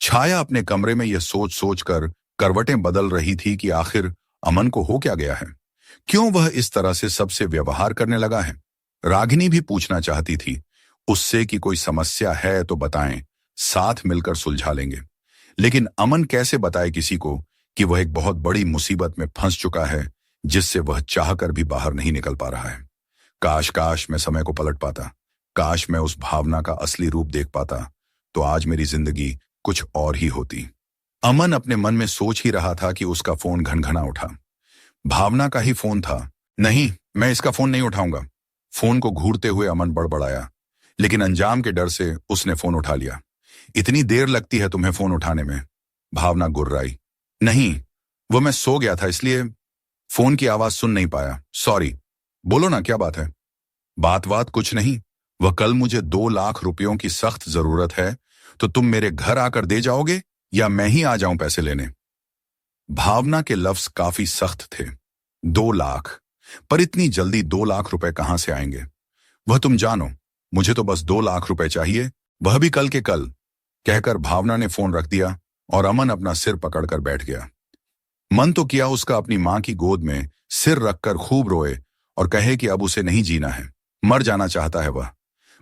छाया अपने कमरे में यह सोच सोच कर करवटें बदल रही थी कि आखिर अमन को हो क्या गया है। क्यों वह इस तरह से सबसे व्यवहार करने लगा है। रागिनी भी पूछना चाहती थी उससे कि कोई समस्या है तो बताएं, साथ मिलकर सुलझा लेंगे। लेकिन अमन कैसे बताए किसी को कि वह एक बहुत बड़ी मुसीबत में फंस चुका है जिससे वह चाहकर भी बाहर नहीं निकल पा रहा है। काश काश मैं समय को पलट पाता, काश मैं उस भावना का असली रूप देख पाता, तो आज मेरी जिंदगी कुछ और ही होती। अमन अपने मन में सोच ही रहा था कि उसका फोन घनघना उठा। भावना का ही फोन था। नहीं, मैं इसका फोन नहीं उठाऊंगा। फोन को घूरते हुए अमन बड़बड़ाया, लेकिन अंजाम के डर से उसने फोन उठा लिया। इतनी देर लगती है तुम्हें फोन उठाने में? भावना गुर्राई। नहीं, वो मैं सो गया था इसलिए फोन की आवाज सुन नहीं पाया, सॉरी। बोलो ना, क्या बात है? बात कुछ नहीं। वह कल मुझे 2 लाख रुपयों की सख्त जरूरत है, तो तुम मेरे घर आकर दे जाओगे या मैं ही आ जाऊं पैसे लेने? भावना के लफ्ज काफी सख्त थे। 2 लाख? पर इतनी जल्दी 2 लाख रुपए कहां से आएंगे? वह तुम जानो, मुझे तो बस 2 लाख रुपए चाहिए, वह भी कल के कल, कहकर भावना ने फोन रख दिया और अमन अपना सिर पकड़कर बैठ गया। मन तो किया उसका अपनी मां की गोद में सिर रखकर खूब रोए और कहे कि अब उसे नहीं जीना है, मर जाना चाहता है वह।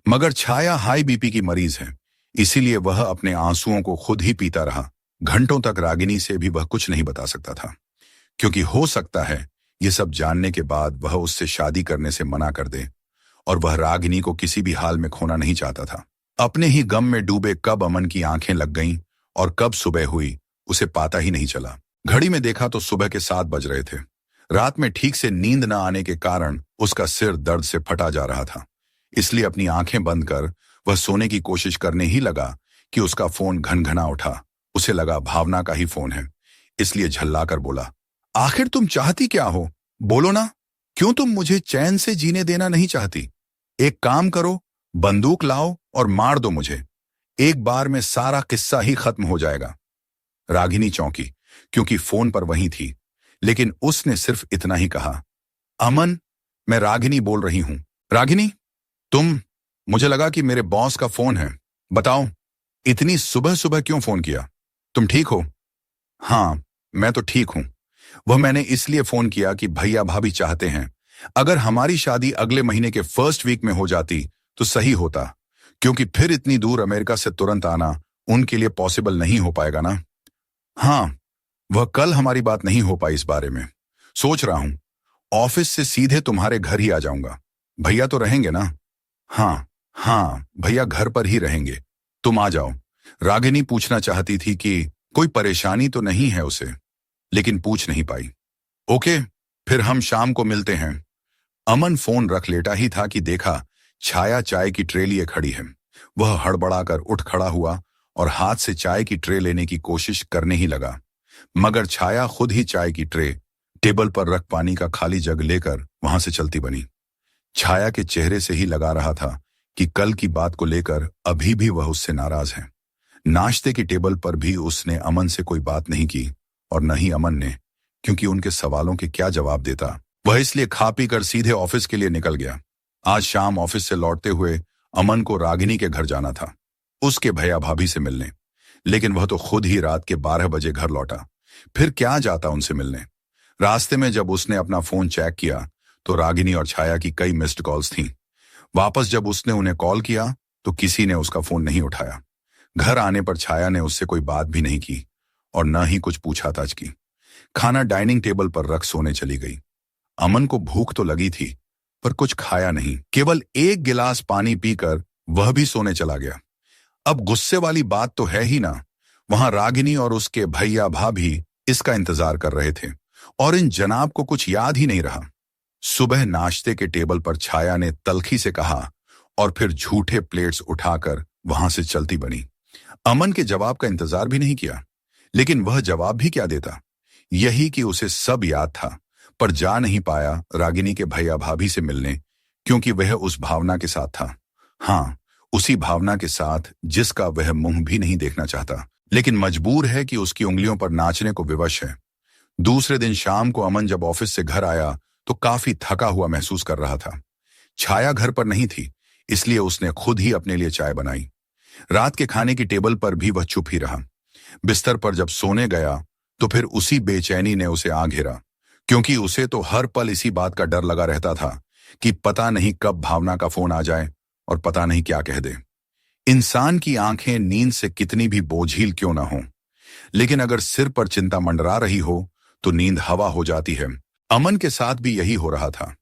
मगर छाया हाई बीपी की मरीज है, इसीलिए वह अपने आंसुओं को खुद ही पीता रहा। घंटों तक रागिनी से भी वह कुछ नहीं बता सकता था, क्योंकि हो सकता है ये सब जानने के बाद वह उससे शादी करने से मना कर दे, और वह रागिनी को किसी भी हाल में खोना नहीं चाहता था। अपने ही गम में डूबे कब अमन की आंखें लग गईं और कब सुबह हुई, उसे पाता ही नहीं चला। घड़ी में देखा तो सुबह के 7 बज रहे थे। रात में ठीक से नींद न आने के कारण उसका सिर दर्द से फटा जा रहा था, इसलिए अपनी आंखें बंद कर वह सोने की कोशिश करने ही लगा कि उसका फोन घनघना उठा। उसे लगा भावना का ही फोन है, इसलिए झल्लाकर बोला, आखिर तुम चाहती क्या हो? बोलो ना, क्यों तुम मुझे चैन से जीने देना नहीं चाहती? एक काम करो, बंदूक लाओ और मार दो मुझे, एक बार में सारा किस्सा ही खत्म हो जाएगा। रागिनी चौंकी, क्योंकि फोन पर वही थी, लेकिन उसने सिर्फ इतना ही कहा, अमन, मैं रागिनी बोल रही हूं। रागिनी, तुम? मुझे लगा कि मेरे बॉस का फोन है। बताओ, इतनी सुबह सुबह क्यों फोन किया? तुम ठीक हो? हाँ, मैं तो ठीक हूं। वह मैंने इसलिए फोन किया कि भैया भाभी चाहते हैं अगर हमारी शादी अगले महीने के फर्स्ट वीक में हो जाती तो सही होता, क्योंकि फिर इतनी दूर अमेरिका से तुरंत आना उनके लिए पॉसिबल नहीं हो पाएगा ना। हाँ, वह कल हमारी बात नहीं हो पाई इस बारे में। सोच रहा हूं ऑफिस से सीधे तुम्हारे घर ही आ जाऊंगा। भैया तो रहेंगे ना? हाँ, भैया घर पर ही रहेंगे, तुम आ जाओ। रागिनी पूछना चाहती थी कि कोई परेशानी तो नहीं है उसे, लेकिन पूछ नहीं पाई। ओके, फिर हम शाम को मिलते हैं। अमन फोन रख लेटा ही था कि देखा छाया चाय की ट्रे लिए खड़ी है। वह हड़बड़ाकर उठ खड़ा हुआ और हाथ से चाय की ट्रे लेने की कोशिश करने ही लगा, मगर छाया खुद ही चाय की ट्रे टेबल पर रख पानी का खाली जग लेकर वहां से चलती बनी। छाया के चेहरे से ही लगा रहा था कि कल की बात को लेकर अभी भी वह उससे नाराज है। नाश्ते की टेबल पर भी उसने अमन से कोई बात नहीं की और न ही अमन ने, क्योंकि उनके सवालों के क्या जवाब देता। वह इसलिए खा पी कर सीधे ऑफिस के लिए निकल गया। आज शाम ऑफिस से लौटते हुए अमन को रागिनी के घर जाना था, उसके भैया भाभी से मिलने, लेकिन वह तो खुद ही रात के 12 बजे घर लौटा। फिर क्या जाता उनसे मिलने। रास्ते में जब उसने अपना फोन चेक किया तो रागिनी और छाया की कई मिस्ड कॉल्स थीं। वापस जब उसने उन्हें कॉल किया तो किसी ने उसका फोन नहीं उठाया। घर आने पर छाया ने उससे कोई बात भी नहीं की और न ही कुछ पूछताछ की। खाना डाइनिंग टेबल पर रख सोने चली गई। अमन को भूख तो लगी थी, पर कुछ खाया नहीं, केवल 1 गिलास पानी पीकर वह भी सोने चला गया। अब गुस्से वाली बात तो है ही ना, वहां रागिनी और उसके भैया भाभी इसका इंतजार कर रहे थे और इन जनाब को कुछ याद ही नहीं रहा। सुबह नाश्ते के टेबल पर छाया ने तल्खी से कहा और फिर झूठे प्लेट्स उठाकर वहां से चलती बनी। अमन के जवाब का इंतजार भी नहीं किया, लेकिन वह जवाब भी क्या देता। यही कि उसे सब याद था, पर जा नहीं पाया रागिनी के भैया भाभी से मिलने, क्योंकि वह उस भावना के साथ था। हाँ, उसी भावना के साथ जिसका वह मुंह भी नहीं देखना चाहता, लेकिन मजबूर है कि उसकी उंगलियों पर नाचने को विवश है। दूसरे दिन शाम को अमन जब ऑफिस से घर आया तो काफी थका हुआ महसूस कर रहा था। छाया घर पर नहीं थी, इसलिए उसने खुद ही अपने लिए चाय बनाई। रात के खाने की टेबल पर भी वह चुप ही रहा। बिस्तर पर जब सोने गया तो फिर उसी बेचैनी ने उसे आ घेरा, क्योंकि उसे तो हर पल इसी बात का डर लगा रहता था कि पता नहीं कब भावना का फोन आ जाए और पता नहीं क्या कह दे। इंसान की आंखें नींद से कितनी भी बोझिल क्यों ना हो, लेकिन अगर सिर पर चिंता मंडरा रही हो तो नींद हवा हो जाती है। अमन के साथ भी यही हो रहा था।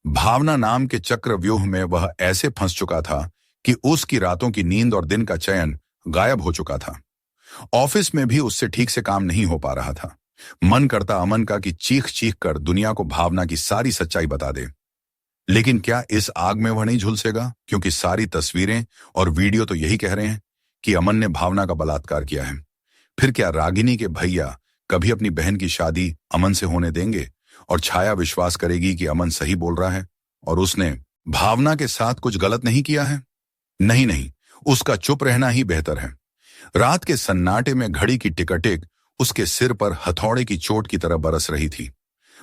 भावना नाम के चक्रव्यूह में वह ऐसे फंस चुका था कि उसकी रातों की नींद और दिन का चयन गायब हो चुका था। ऑफिस में भी उससे ठीक से काम नहीं हो पा रहा था। मन करता अमन का कि चीख चीख कर दुनिया को भावना की सारी सच्चाई बता दे, लेकिन क्या इस आग में वह नहीं झुलसेगा, क्योंकि सारी तस्वीरें और वीडियो तो यही कह रहे हैं कि अमन ने भावना का बलात्कार किया है। फिर क्या रागिनी के भैया कभी अपनी बहन की शादी अमन से होने देंगे और छाया विश्वास करेगी कि अमन सही बोल रहा है और उसने भावना के साथ कुछ गलत नहीं किया है? नहीं नहीं, उसका चुप रहना ही बेहतर है। रात के सन्नाटे में घड़ी की टिकटिक उसके सिर पर हथौड़े की चोट की तरह बरस रही थी।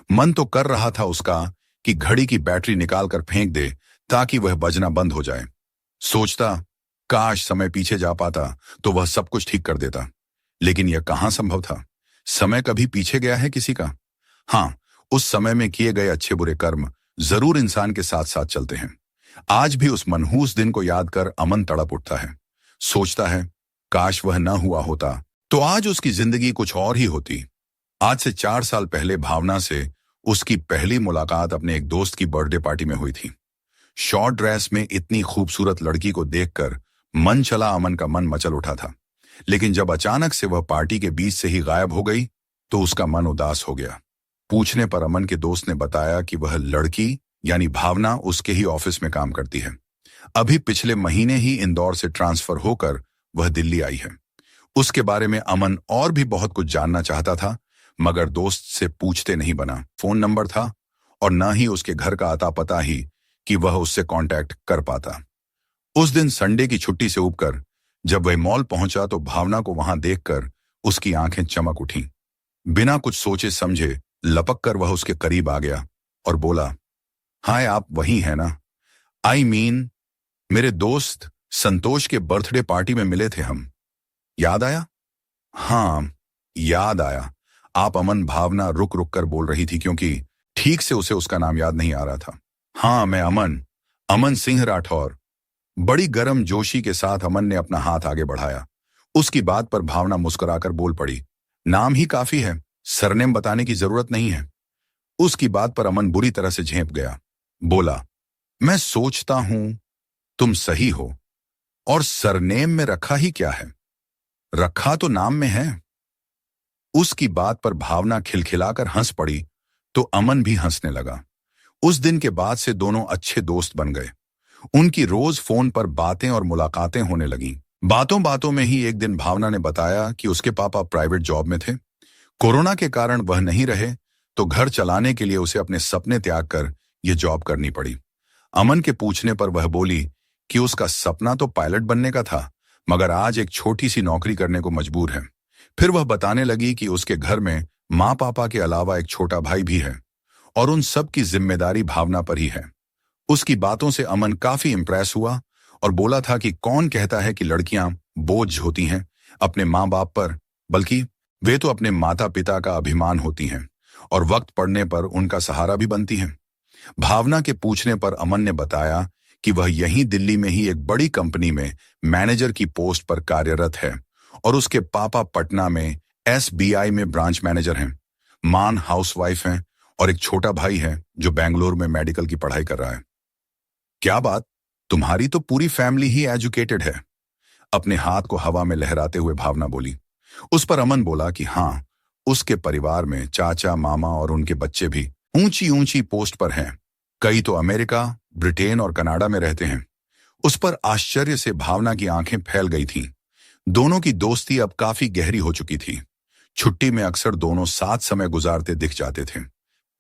मन तो कर रहा था उसका कि घड़ी की बैटरी निकालकर फेंक दे ताकि वह बजना बंद हो जाए। सोचता, काश समय पीछे जा पाता तो वह सब कुछ ठीक कर देता, लेकिन यह कहां संभव था। समय कभी पीछे गया है किसी का? हाँ, उस समय में किए गए अच्छे बुरे कर्म जरूर इंसान के साथ साथ चलते हैं। आज भी उस मनहूस दिन को याद कर अमन तड़प उठता है। सोचता है, काश वह न हुआ होता तो आज उसकी जिंदगी कुछ और ही होती। आज से 4 साल पहले भावना से उसकी पहली मुलाकात अपने एक दोस्त की बर्थडे पार्टी में हुई थी। शॉर्ट ड्रेस में इतनी खूबसूरत लड़की को देखकर मन चला अमन का मन मचल उठा था, लेकिन जब अचानक से वह पार्टी के बीच से ही गायब हो गई तो उसका मन उदास हो गया। पूछने पर अमन के दोस्त ने बताया कि वह लड़की यानी भावना उसके ही ऑफिस में काम करती है। अभी पिछले महीने ही इंदौर से ट्रांसफर होकर वह दिल्ली आई है। उसके बारे में अमन और भी बहुत कुछ जानना चाहता था, मगर दोस्त से पूछते नहीं बना। फोन नंबर था और न ही उसके घर का अता पता ही कि वह उससे कांटेक्ट कर पाता। उस दिन संडे की छुट्टी से उबकर जब वह मॉल पहुंचा तो भावना को वहां देखकर उसकी आंखें चमक उठी। बिना कुछ सोचे समझे लपक कर वह उसके करीब आ गया और बोला, हाय, आप वही हैं ना? आई मीन, मेरे दोस्त संतोष के बर्थडे पार्टी में मिले थे हम। याद आया? हाँ, याद आया। आप अमन, भावना रुक रुक कर बोल रही थी क्योंकि ठीक से उसे उसका नाम याद नहीं आ रहा था। हाँ, मैं अमन, अमन सिंह राठौर। बड़ी गर्म जोशी के साथ अमन ने अपना हाथ आगे बढ़ाया। उसकी बात पर भावना मुस्कुराकर बोल पड़ी, नाम ही काफी है, सरनेम बताने की जरूरत नहीं है। उसकी बात पर अमन बुरी तरह से झेंप गया। बोला, मैं सोचता हूं तुम सही हो, और सरनेम में रखा ही क्या है? रखा तो नाम में है। उसकी बात पर भावना खिलखिलाकर हंस पड़ी तो अमन भी हंसने लगा। उस दिन के बाद से दोनों अच्छे दोस्त बन गए। उनकी रोज फोन पर बातें और मुलाकातें होने लगीं। बातों बातों में ही एक दिन भावना ने बताया कि उसके पापा प्राइवेट जॉब में थे। कोरोना के कारण वह नहीं रहे तो घर चलाने के लिए उसे अपने सपने त्याग कर यह जॉब करनी पड़ी। अमन के पूछने पर वह बोली कि उसका सपना तो पायलट बनने का था, मगर आज एक छोटी सी नौकरी करने को मजबूर है। फिर वह बताने लगी कि उसके घर में माँ पापा के अलावा एक छोटा भाई भी है और उन सब की जिम्मेदारी भावना पर ही है। उसकी बातों से अमन काफी इंप्रेस हुआ और बोला था कि कौन कहता है कि लड़कियां बोझ होती हैं अपने माँ बाप पर, बल्कि वे तो अपने माता पिता का अभिमान होती हैं और वक्त पड़ने पर उनका सहारा भी बनती हैं। भावना के पूछने पर अमन ने बताया कि वह यहीं दिल्ली में ही एक बड़ी कंपनी में मैनेजर की पोस्ट पर कार्यरत है और उसके पापा पटना में SBI में ब्रांच मैनेजर हैं। मान हाउसवाइफ हैं और एक छोटा भाई है जो बेंगलोर में मेडिकल की पढ़ाई कर रहा है। क्या बात, तुम्हारी तो पूरी फैमिली ही एजुकेटेड है, अपने हाथ को हवा में लहराते हुए भावना बोली। उस पर अमन बोला कि हाँ, उसके परिवार में चाचा, मामा और उनके बच्चे भी ऊंची ऊंची पोस्ट पर हैं। कई तो अमेरिका, ब्रिटेन और कनाडा में रहते हैं। उस पर आश्चर्य से भावना की आंखें फैल गई थीं। दोनों की दोस्ती अब काफी गहरी हो चुकी थी। छुट्टी में अक्सर दोनों साथ समय गुजारते दिख जाते थे।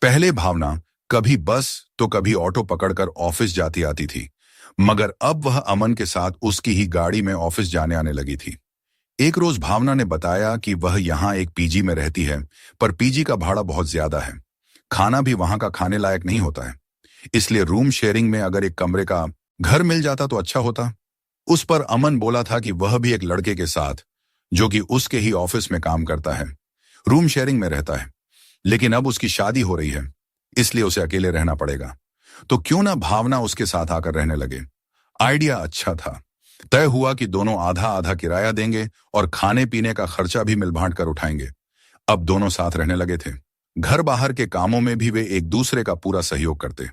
पहले भावना कभी बस तो कभी ऑटो पकड़कर ऑफिस जाती आती थी, मगर अब वह अमन के साथ उसकी ही गाड़ी में ऑफिस जाने आने लगी थी। एक रोज भावना ने बताया कि वह यहाँ एक पीजी में रहती है, पर पीजी का भाड़ा बहुत ज्यादा है। खाना भी वहां का खाने लायक नहीं होता है, इसलिए रूम शेयरिंग में अगर एक कमरे का घर मिल जाता तो अच्छा होता। उस पर अमन बोला था कि वह भी एक लड़के के साथ जो कि उसके ही ऑफिस में काम करता है, रूम शेयरिंग में रहता है। लेकिन अब उसकी शादी हो रही है, इसलिए उसे अकेले रहना पड़ेगा। तो क्यों ना भावना उसके साथ आकर रहने लगे। आइडिया अच्छा था। तय हुआ कि दोनों आधा आधा किराया देंगे और खाने पीने का खर्चा भी मिल बांट कर उठाएंगे। अब दोनों साथ रहने लगे थे। घर बाहर के कामों में भी वे एक दूसरे का पूरा सहयोग करते।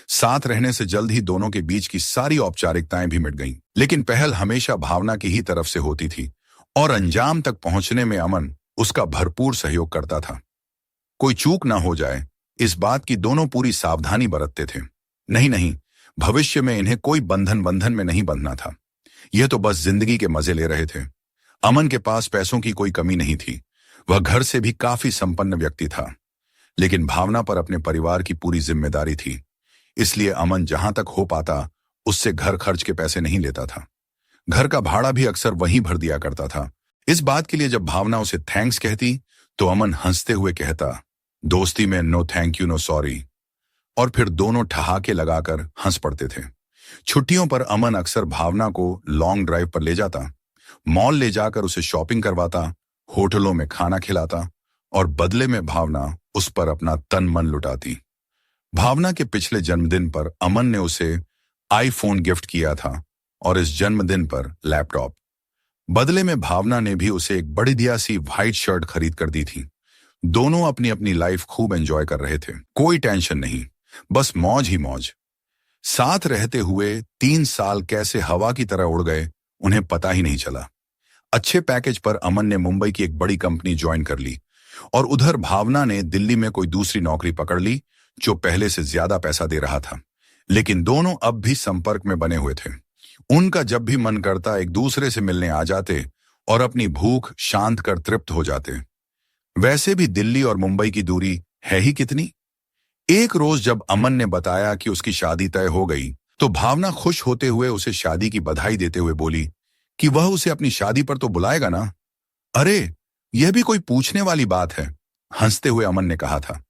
साथ रहने से जल्द ही दोनों के बीच की सारी औपचारिकताएं भी मिट गईं। लेकिन पहल हमेशा भावना की ही तरफ से होती थी और अंजाम तक पहुंचने में अमन उसका भरपूर सहयोग करता था। कोई चूक ना हो जाए, इस बात की दोनों पूरी सावधानी बरतते थे। नहीं नहीं, भविष्य में इन्हें कोई बंधन में नहीं बंधना था। यह तो बस जिंदगी के मजे ले रहे थे। अमन के पास पैसों की कोई कमी नहीं थी। वह घर से भी काफी संपन्न व्यक्ति था। लेकिन भावना पर अपने परिवार की पूरी जिम्मेदारी थी। इसलिए अमन जहां तक हो पाता उससे घर खर्च के पैसे नहीं लेता था। घर का भाड़ा भी अक्सर वहीं भर दिया करता था। इस बात के लिए जब भावना उसे थैंक्स कहती तो अमन हंसते हुए कहता, दोस्ती में no thank you no sorry. और फिर दोनों ठहाके लगाकर हंस पड़ते थे। छुट्टियों पर अमन अक्सर भावना को लॉन्ग ड्राइव पर ले जाता, मॉल ले जाकर उसे शॉपिंग करवाता, होटलों में खाना खिलाता और बदले में भावना उस पर अपना तन मन लुटाती। भावना के पिछले जन्मदिन पर अमन ने उसे आईफोन गिफ्ट किया था और इस जन्मदिन पर लैपटॉप। बदले में भावना ने भी उसे एक बढ़िया सी व्हाइट शर्ट खरीद कर दी थी। दोनों अपनी अपनी लाइफ खूब एंजॉय कर रहे थे। कोई टेंशन नहीं, बस मौज ही मौज। साथ रहते हुए 3 साल कैसे हवा की तरह उड़ गए उन्हें पता ही नहीं चला। अच्छे पैकेज पर अमन ने मुंबई की एक बड़ी कंपनी ज्वाइन कर ली और उधर भावना ने दिल्ली में कोई दूसरी नौकरी पकड़ ली जो पहले से ज्यादा पैसा दे रहा था। लेकिन दोनों अब भी संपर्क में बने हुए थे। उनका जब भी मन करता एक दूसरे से मिलने आ जाते और अपनी भूख शांत कर तृप्त हो जाते। वैसे भी दिल्ली और मुंबई की दूरी है ही कितनी। एक रोज जब अमन ने बताया कि उसकी शादी तय हो गई तो भावना खुश होते हुए उसे शादी की बधाई देते हुए बोली कि वह उसे अपनी शादी पर तो बुलाएगा ना। अरे, यह भी कोई पूछने वाली बात है, हंसते हुए अमन ने कहा था।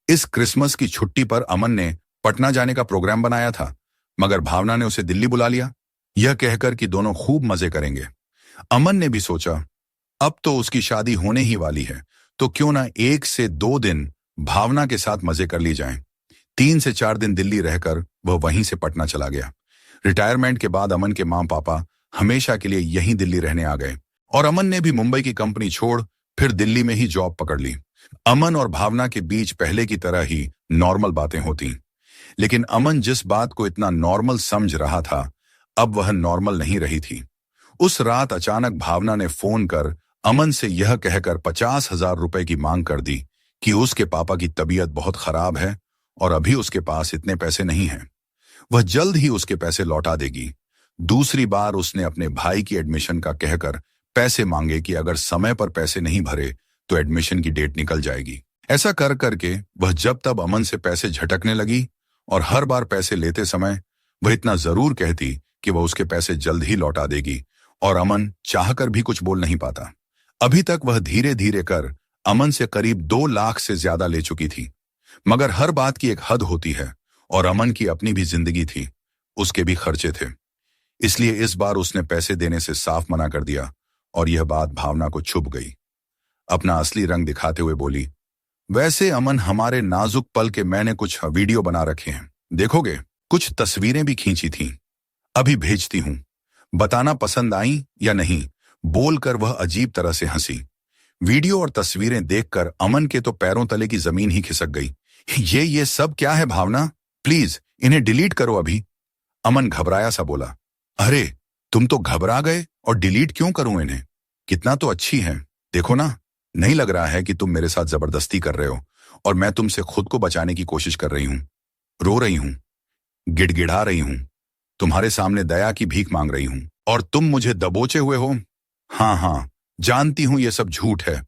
इस क्रिसमस की छुट्टी पर अमन ने पटना जाने का प्रोग्राम बनाया था, मगर भावना ने उसे दिल्ली बुला लिया, यह कहकर कि दोनों खूब मजे करेंगे। अमन ने भी सोचा अब तो उसकी शादी होने ही वाली है, तो क्यों ना 1 से 2 दिन भावना के साथ मजे कर ली जाएं। 3 से 4 दिन दिल्ली रहकर वह वहीं से पटना चला गया। रिटायरमेंट के बाद अमन के मां पापा हमेशा के लिए यहीं दिल्ली रहने आ गए और अमन ने भी मुंबई की कंपनी छोड़ फिर दिल्ली में ही जॉब पकड़ ली। अमन और भावना के बीच पहले की तरह ही नॉर्मल बातें होती। लेकिन अमन जिस बात को इतना नॉर्मल समझ रहा था, अब वह नॉर्मल नहीं रही थी। उस रात अचानक भावना ने फोन कर अमन से यह कहकर 50,000 रुपए की मांग कर दी कि उसके पापा की तबीयत बहुत खराब है और अभी उसके पास इतने पैसे नहीं हैं। वह जल्द ही उसके पैसे लौटा देगी। दूसरी बार उसने अपने भाई की एडमिशन का कहकर पैसे मांगे कि अगर समय पर पैसे नहीं भरे तो एडमिशन की डेट निकल जाएगी। ऐसा कर करके वह जब तब अमन से पैसे झटकने लगी और हर बार पैसे लेते समय वह इतना जरूर कहती कि वह उसके पैसे जल्द ही लौटा देगी और अमन चाहकर भी कुछ बोल नहीं पाता। अभी तक वह धीरे धीरे कर अमन से करीब 2 लाख से ज्यादा ले चुकी थी। मगर हर बात की एक हद होती है और अमन की अपनी भी जिंदगी थी, उसके भी खर्चे थे। इसलिए इस बार उसने पैसे देने से साफ मना कर दिया और यह बात भावना को छुप गई। अपना असली रंग दिखाते हुए बोली, वैसे अमन हमारे नाजुक पल के मैंने कुछ वीडियो बना रखे हैं, देखोगे? कुछ तस्वीरें भी खींची थीं, अभी भेजती हूं, बताना पसंद आई या नहीं। बोलकर वह अजीब तरह से हंसी। वीडियो और तस्वीरें देखकर अमन के तो पैरों तले की जमीन ही खिसक गई। ये सब क्या है भावना? प्लीज इन्हें डिलीट करो अभी। अमन घबराया सा बोला। अरे, तुम तो घबरा गए और डिलीट क्यों करूं इन्हें? कितना तो अच्छी हैं, देखो ना। नहीं लग रहा है कि तुम मेरे साथ जबरदस्ती कर रहे हो और मैं तुमसे खुद को बचाने की कोशिश कर रही हूं। रो रही हूं, गिड़गिड़ा रही हूं, तुम्हारे सामने दया की भीख मांग रही हूं और तुम मुझे दबोचे हुए हो। हाँ, जानती हूं यह सब झूठ है,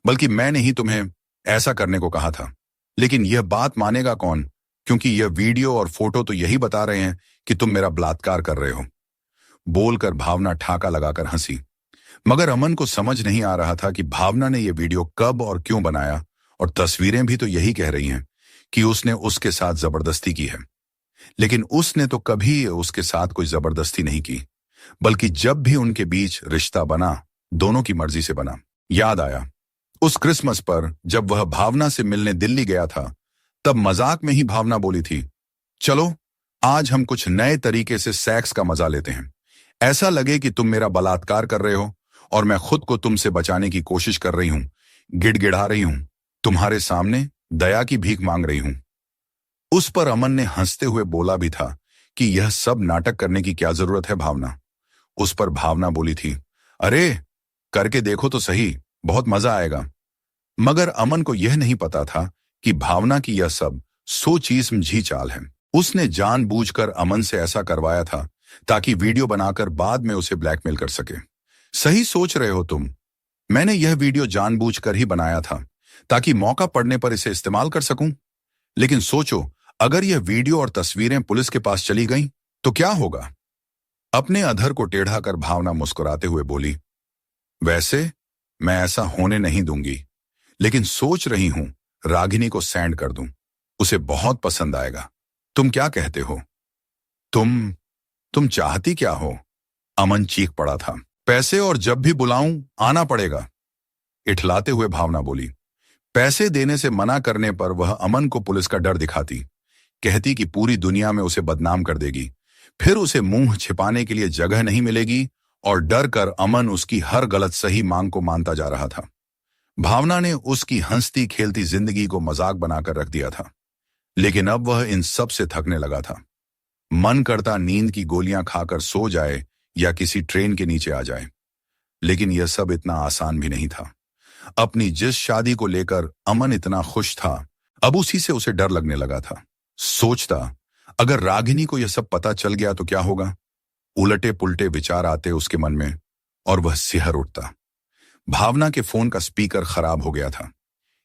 बल्कि मैंने ही तुम्हें ऐसा करने को कहा था। लेकिन यह बात मानेगा कौन, क्योंकि यह वीडियो और फोटो तो यही बता रहे हैं कि तुम मेरा बलात्कार कर रहे हो। बोलकर भावना ठाका लगाकर हंसी। मगर अमन को समझ नहीं आ रहा था कि भावना ने यह वीडियो कब और क्यों बनाया, और तस्वीरें भी तो यही कह रही हैं कि उसने उसके साथ जबरदस्ती की है। लेकिन उसने तो कभी उसके साथ कोई जबरदस्ती नहीं की, बल्कि जब भी उनके बीच रिश्ता बना, दोनों की मर्जी से बना। याद आया उस क्रिसमस पर जब वह भावना से मिलने दिल्ली गया था, तब मजाक में ही भावना बोली थी, चलो आज हम कुछ नए तरीके से सेक्स का मजा लेते हैं। ऐसा लगे कि तुम मेरा बलात्कार कर रहे हो और मैं खुद को तुमसे बचाने की कोशिश कर रही हूं, गिड़गिड़ा रही हूं, तुम्हारे सामने दया की भीख मांग रही हूं। उस पर अमन ने हंसते हुए बोला भी था कि यह सब नाटक करने की क्या जरूरत है भावना। उस पर भावना बोली थी, अरे करके देखो तो सही, बहुत मजा आएगा। मगर अमन को यह नहीं पता था कि भावना की यह सब सोची समझी चाल है। उसने जानबूझकर अमन से ऐसा करवाया था ताकि वीडियो बनाकर बाद में उसे ब्लैकमेल कर सके। सही सोच रहे हो तुम, मैंने यह वीडियो जानबूझकर ही बनाया था ताकि मौका पड़ने पर इसे इस्तेमाल कर सकूं। लेकिन सोचो, अगर यह वीडियो और तस्वीरें पुलिस के पास चली गईं तो क्या होगा? अपने अधर को टेढ़ा कर भावना मुस्कुराते हुए बोली, वैसे मैं ऐसा होने नहीं दूंगी, लेकिन सोच रही हूं रागिनी को सेंड कर दूं, उसे बहुत पसंद आएगा। तुम क्या कहते हो? तुम चाहती क्या हो? अमन चीख पड़ा था। पैसे, और जब भी बुलाऊं आना पड़ेगा, इठलाते हुए भावना बोली। पैसे देने से मना करने पर वह अमन को पुलिस का डर दिखाती, कहती कि पूरी दुनिया में उसे बदनाम कर देगी, फिर उसे मुंह छिपाने के लिए जगह नहीं मिलेगी, और डर कर अमन उसकी हर गलत सही मांग को मानता जा रहा था। भावना ने उसकी हंसती खेलती जिंदगी को मजाक बनाकर रख दिया था, लेकिन अब वह इन सब से थकने लगा था। मन करता नींद की गोलियां खाकर सो जाए या किसी ट्रेन के नीचे आ जाए, लेकिन यह सब इतना आसान भी नहीं था। अपनी जिस शादी को लेकर अमन इतना खुश था, अब उसी से उसे डर लगने लगा था। सोचता, अगर रागिनी को यह सब पता चल गया तो क्या होगा? उलटे पुलटे विचार आते उसके मन में और वह सिहर उठता। भावना के फोन का स्पीकर खराब हो गया था,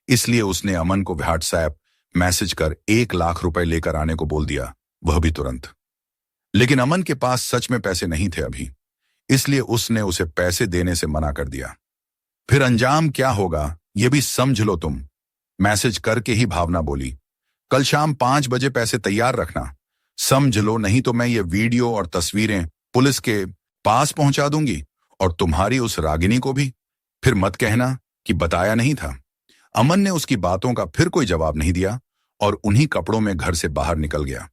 इसलिए उसने अमन को व्हाट्सएप मैसेज कर 1 लाख रुपए लेकर आने को बोल दिया, वह भी तुरंत। लेकिन अमन के पास सच में पैसे नहीं थे अभी, इसलिए उसने उसे पैसे देने से मना कर दिया। फिर अंजाम क्या होगा यह भी समझ लो तुम, मैसेज करके ही भावना बोली। कल शाम 5 बजे पैसे तैयार रखना, समझ लो, नहीं तो मैं ये वीडियो और तस्वीरें पुलिस के पास पहुंचा दूंगी, और तुम्हारी उस रागिनी को भी। फिर मत कहना कि बताया नहीं था। अमन ने उसकी बातों का फिर कोई जवाब नहीं दिया और उन्हीं कपड़ों में घर से बाहर निकल गया।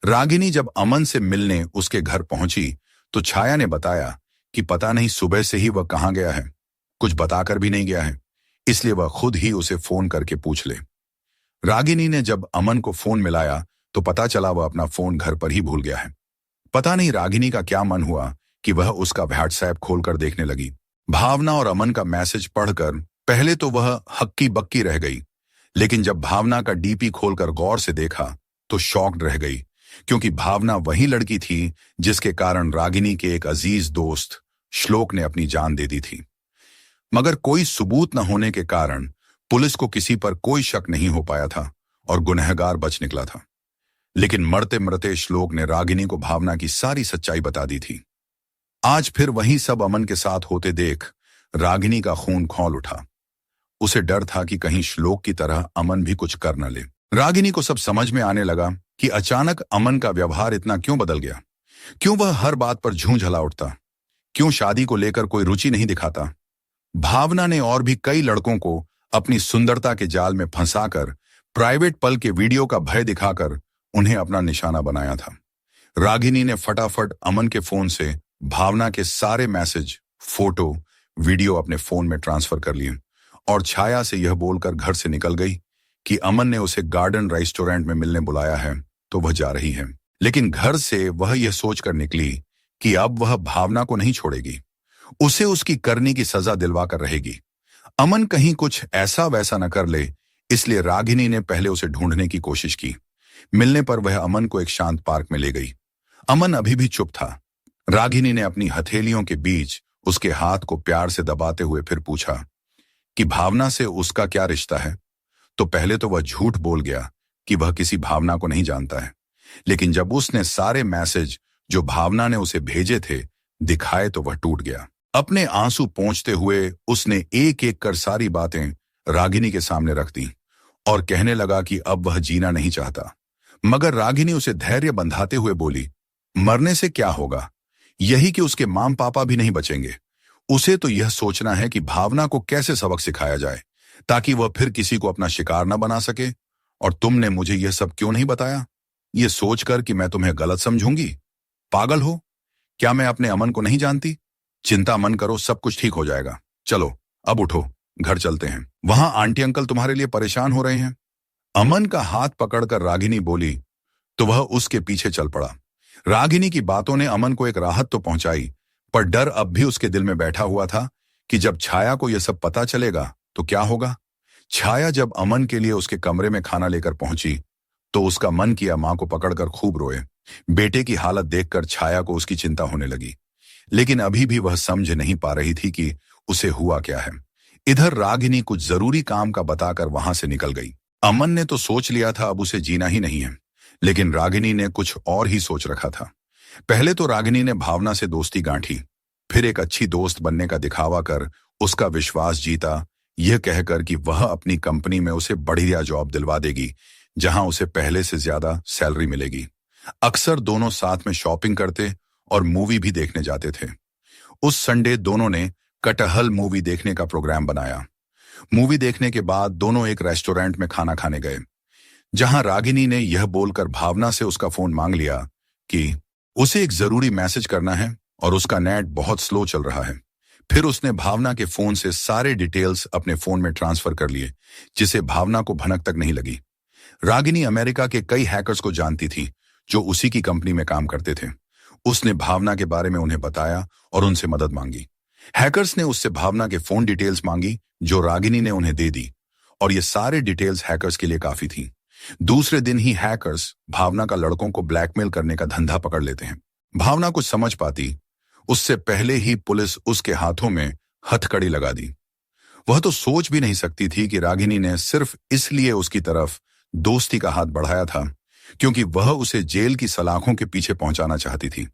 रागिनी जब अमन से मिलने उसके घर पहुंची तो छाया ने बताया कि पता नहीं सुबह से ही वह कहां गया है, कुछ बताकर भी नहीं गया है, इसलिए वह खुद ही उसे फोन करके पूछ ले। रागिनी ने जब अमन को फोन मिलाया तो पता चला वह अपना फोन घर पर ही भूल गया है। पता नहीं रागिनी का क्या मन हुआ कि वह उसका व्हाट्सएप खोलकर देखने लगी। भावना और अमन का मैसेज पढ़कर पहले तो वह हक्की बक्की रह गई, लेकिन जब भावना का डीपी खोलकर गौर से देखा तो शॉक्ड रह गई, क्योंकि भावना वही लड़की थी जिसके कारण रागिनी के एक अजीज दोस्त श्लोक ने अपनी जान दे दी थी। मगर कोई सबूत न होने के कारण पुलिस को किसी पर कोई शक नहीं हो पाया था और गुनहगार बच निकला था। लेकिन मरते मरते श्लोक ने रागिनी को भावना की सारी सच्चाई बता दी थी। आज फिर वही सब अमन के साथ होते देख रागिनी का खून खौल उठा। उसे डर था कि कहीं श्लोक की तरह अमन भी कुछ कर न ले। रागिनी को सब समझ में आने लगा कि अचानक अमन का व्यवहार इतना क्यों बदल गया। क्यों वह हर बात पर झूंझला उठता, क्यों शादी को लेकर कोई रुचि नहीं दिखाता। भावना ने और भी कई लड़कों को अपनी सुंदरता के जाल में फंसाकर प्राइवेट पल के वीडियो का भय दिखाकर उन्हें अपना निशाना बनाया था। रागिनी ने फटाफट अमन के फोन से भावना के सारे मैसेज, फोटो, वीडियो अपने फोन में ट्रांसफर कर लिए और छाया से यह बोलकर घर से निकल गई कि अमन ने उसे गार्डन रेस्टोरेंट में मिलने बुलाया है तो वह जा रही है। लेकिन घर से वह यह सोचकर निकली कि अब वह भावना को नहीं छोड़ेगी, उसे उसकी करने की सजा दिलवा कर रहेगी। अमन कहीं कुछ ऐसा वैसा न कर ले, इसलिए रागिनी ने पहले उसे ढूंढने की कोशिश की। मिलने पर वह अमन को एक शांत पार्क में ले गई। अमन अभी भी चुप था। रागिनी ने अपनी हथेलियों के बीच उसके हाथ को प्यार से दबाते हुए फिर पूछा कि भावना से उसका क्या रिश्ता है। तो पहले तो वह झूठ बोल गया कि वह किसी भावना को नहीं जानता है, लेकिन जब उसने सारे मैसेज जो भावना ने उसे भेजे थे दिखाए तो वह टूट गया। अपने आंसू पोंछते हुए उसने एक एक कर सारी बातें रागिनी के सामने रख दी और कहने लगा कि अब वह जीना नहीं चाहता। मगर रागिनी उसे धैर्य बंधाते हुए बोली, मरने से क्या होगा, यही कि उसके माम पापा भी नहीं बचेंगे, उसे तो यह सोचना है कि भावना को कैसे सबक सिखाया जाए ताकि वह फिर किसी को अपना शिकार न बना सके। और तुमने मुझे यह सब क्यों नहीं बताया, यह सोचकर कि मैं तुम्हें गलत समझूंगी? पागल हो क्या? मैं अपने अमन को नहीं जानती? चिंता मन करो, सब कुछ ठीक हो जाएगा। चलो अब उठो, घर चलते हैं। वहां आंटी अंकल तुम्हारे लिए परेशान हो रहे हैं। अमन का हाथ पकड़कर रागिनी बोली तो वह उसके पीछे चल पड़ा। रागिनी की बातों ने अमन को एक राहत तो पहुंचाई, पर डर अब भी उसके दिल में बैठा हुआ था कि जब छाया को यह सब पता चलेगा तो क्या होगा। छाया जब अमन के लिए उसके कमरे में खाना लेकर पहुंची तो उसका मन किया मां को पकड़कर खूब रोए। बेटे की हालत देखकर छाया को उसकी चिंता होने लगी, लेकिन अभी भी वह समझ नहीं पा रही थी कि उसे हुआ क्या है। इधर रागिनी कुछ जरूरी काम का बताकर वहां से निकल गई। अमन ने तो सोच लिया था अब उसे जीना ही नहीं है, लेकिन रागिनी ने कुछ और ही सोच रखा था। पहले तो रागिनी ने भावना से दोस्ती गांठी, फिर एक अच्छी दोस्त बनने का दिखावा कर उसका विश्वास जीता, यह कहकर कि वह अपनी कंपनी में उसे बढ़िया जॉब दिलवा देगी जहां उसे पहले से ज्यादा सैलरी मिलेगी। अक्सर दोनों साथ में शॉपिंग करते और मूवी भी देखने जाते थे। उस संडे दोनों ने कटहल मूवी देखने का प्रोग्राम बनाया। मूवी देखने के बाद दोनों एक रेस्टोरेंट में खाना खाने गए, जहां रागिनी ने यह बोलकर भावना से उसका फोन मांग लिया कि उसे एक जरूरी मैसेज करना है और उसका नेट बहुत स्लो चल रहा है। फिर उसने भावना के फोन से सारे डिटेल्स अपने फोन में ट्रांसफर कर लिए, जिसे भावना को भनक तक नहीं लगी। रागिनी अमेरिका के कई हैकर्स को जानती थी जो उसी की कंपनी में काम करते थे। उसने भावना के बारे में उन्हें बताया और उनसे मदद मांगी। हैकर्स ने उससे भावना के फोन डिटेल्स मांगी जो रागिनी ने उन्हें दे दी, और ये सारे डिटेल्स हैकर्स के लिए काफी थी। दूसरे दिन ही हैकर्स भावना का लड़कों को ब्लैकमेल करने का धंधा पकड़ लेते हैं। भावना कुछ समझ पाती उससे पहले ही पुलिस उसके हाथों में हथकड़ी लगा दी। वह तो सोच भी नहीं सकती थी कि रागिनी ने सिर्फ इसलिए उसकी तरफ दोस्ती का हाथ बढ़ाया था क्योंकि वह उसे जेल की सलाखों के पीछे पहुंचाना चाहती थी,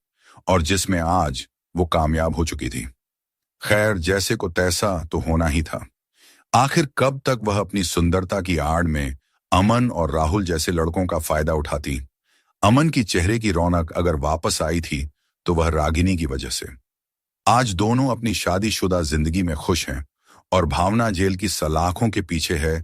और जिसमें आज वो कामयाब हो चुकी थी। खैर, जैसे को तैसा तो होना ही था। आखिर कब तक वह अपनी सुंदरता की आड़ में अमन और राहुल जैसे लड़कों का फायदा उठाती। अमन की चेहरे की रौनक अगर वापस आई थी तो वह रागिनी की वजह से। आज दोनों अपनी शादीशुदा जिंदगी में खुश हैं और भावना जेल की सलाखों के पीछे है